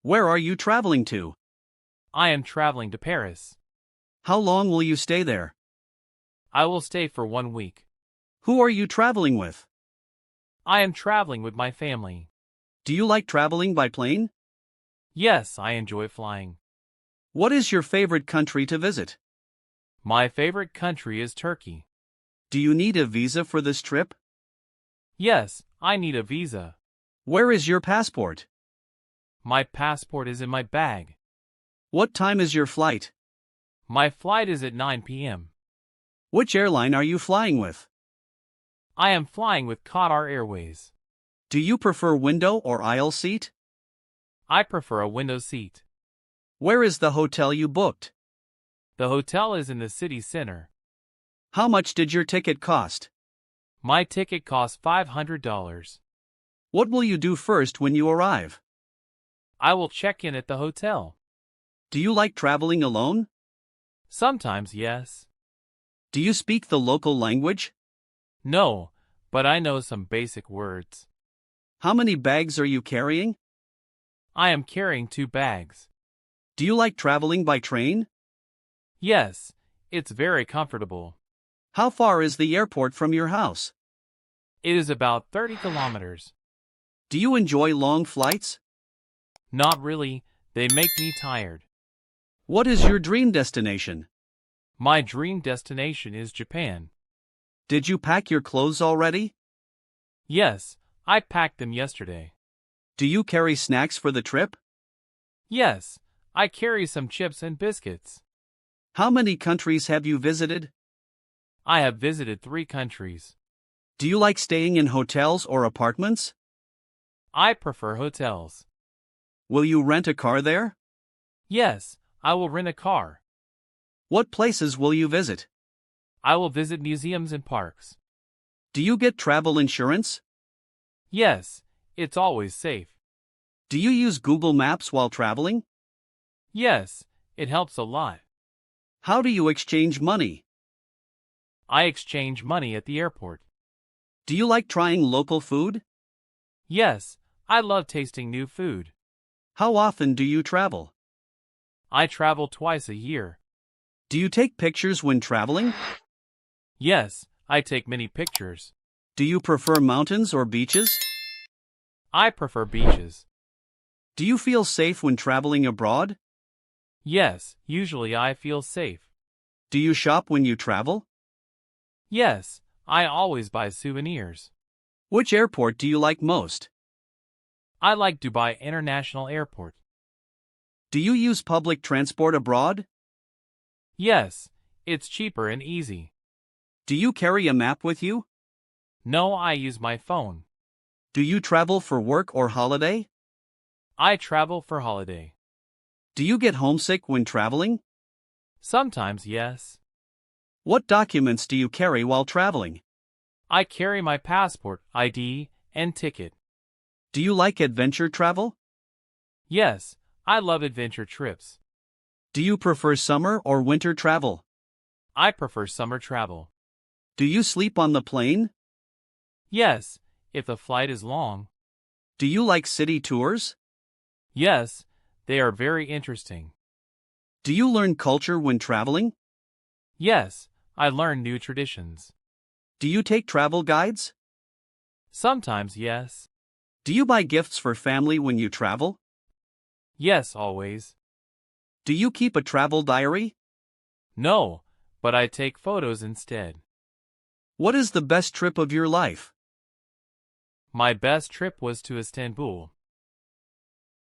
Where are you traveling to? I am traveling to Paris. How long will you stay there? I will stay for 1 week. Who are you traveling with? I am traveling with my family. Do you like traveling by plane? Yes, I enjoy flying. What is your favorite country to visit? My favorite country is Turkey. Do you need a visa for this trip? Yes, I need a visa. Where is your passport? My passport is in my bag. What time is your flight? My flight is at 9 p.m. Which airline are you flying with? I am flying with Qatar Airways. Do you prefer window or aisle seat? I prefer a window seat. Where is the hotel you booked? The hotel is in the city center. How much did your ticket cost? My ticket cost $500. What will you do first when you arrive? I will check in at the hotel. Do you like traveling alone? Sometimes, yes. Do you speak the local language? No, but I know some basic words. How many bags are you carrying? I am carrying 2 bags. Do you like traveling by train? Yes, it's very comfortable. How far is the airport from your house? It is about 30 kilometers. Do you enjoy long flights? Not really, they make me tired. What is your dream destination? My dream destination is Japan. Did you pack your clothes already? Yes, I packed them yesterday. Do you carry snacks for the trip? Yes, I carry some chips and biscuits. How many countries have you visited? I have visited 3 countries. Do you like staying in hotels or apartments? I prefer hotels. Will you rent a car there? Yes, I will rent a car. What places will you visit? I will visit museums and parks. Do you get travel insurance? Yes, it's always safe. Do you use Google Maps while traveling? Yes, it helps a lot. How do you exchange money? I exchange money at the airport. Do you like trying local food? Yes, I love tasting new food. How often do you travel? I travel twice a year. Do you take pictures when traveling? Yes, I take many pictures. Do you prefer mountains or beaches? I prefer beaches. Do you feel safe when traveling abroad? Yes, usually I feel safe. Do you shop when you travel? Yes, I always buy souvenirs. Which airport do you like most? I like Dubai International Airport. Do you use public transport abroad? Yes, it's cheaper and easy. Do you carry a map with you? No, I use my phone. Do you travel for work or holiday? I travel for holiday. Do you get homesick when traveling? Sometimes, yes. What documents do you carry while traveling? I carry my passport, ID, and ticket. Do you like adventure travel? Yes, I love adventure trips. Do you prefer summer or winter travel? I prefer summer travel. Do you sleep on the plane? Yes, if the flight is long. Do you like city tours? Yes, they are very interesting. Do you learn culture when traveling? Yes, I learn new traditions. Do you take travel guides? Sometimes, yes. Do you buy gifts for family when you travel? Yes, always. Do you keep a travel diary? No, but I take photos instead. What is the best trip of your life? My best trip was to Istanbul.